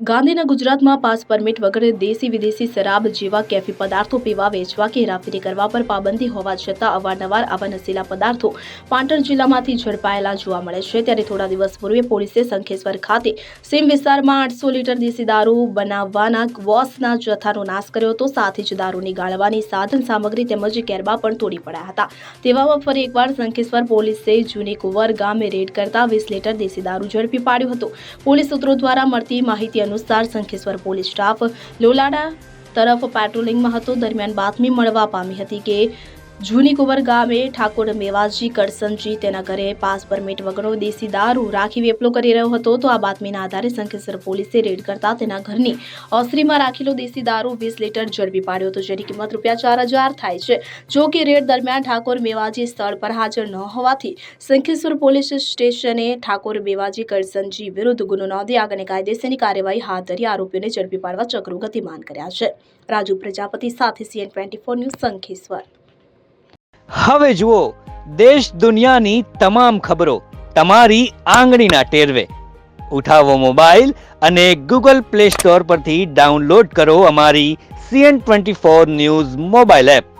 ગાંધીના ગુજરાતમાં pass permit વગર દેશી વિદેશી શરાબ જેવા કેફી પદાર્થો પીવા, વેચવા કે હેરાફેરી કરવા પર પાબંદી હોવા છતાં અવારનવાર આવા નશીલા પદાર્થો પાટણ જિલ્લામાંથી ઝડપાયેલા જોવા મળે છે। ત્યારે થોડા દિવસ પૂર્વે પોલીસે શંખેશ્વર ખાતે સીમ વિસ્તારમાં 800 લીટર દેશી દારૂ બનાવવાના વોશના જથ્થાનો નાશ કર્યો હતો। સાથે જ દારૂની ગાળવાની સાધન સામગ્રી તેમજ કેરબા પણ તોડી પડ્યા હતા। તેવામાં ફરી એકવાર શંખેશ્વર પોલીસે જૂની કુંવર ગામે રેડ કરતા 20 લીટર દેશી દારૂ ઝડપી પાડ્યો હતો। પોલીસ સૂત્રો દ્વારા મળતી માહિતી અનુસાર શંખેશ્વર પોલીસ સ્ટાફ લોલાડા તરફ પેટ્રોલિંગમાં હતો। દરમિયાન બાતમી મળવા પામી હતી કે જૂની કુંવર ગામે ઠાકોર મેવાજી કરસનજી તેના ઘરે પાસ પરમિટ વગરનો દેશી દારૂ રાખી વેપલો કરી રહ્યો હતો। તો આ બાતમીના આધારે શંખેશ્વર પોલીસે રેડ કરતા તેના ઘરની ઓસરીમાં રાખેલો દેશી દારૂ 20 લીટર ઝડપી પાડ્યો હતો, જેની કિંમત ₹4000 થાય છે। જો કે રેડ દરમિયાન ઠાકોર મેવાજી સ્થળ પર હાજર ન હોવાથી શંખેશ્વર પોલીસ સ્ટેશને ઠાકોર મેવાજી કરસનજી વિરુદ્ધ ગુનો નોંધી આગળની કાયદેસરની કાર્યવાહી હાથ ધરી આરોપીઓને ઝડપી પાડવા ચક્રો ગતિમાન કર્યા છે। રાજુ પ્રજાપતિ સાથે CN24 ન્યૂઝ શંખેશ્વર। હવે જુઓ દેશ દુનિયાની તમામ ખબરો તમારી આંગળીના ટેરવે। ઉઠાવો મોબાઈલ અને Google Play Store પરથી ડાઉનલોડ કરો અમારી CN24 ન્યૂઝ મોબાઈલ એપ।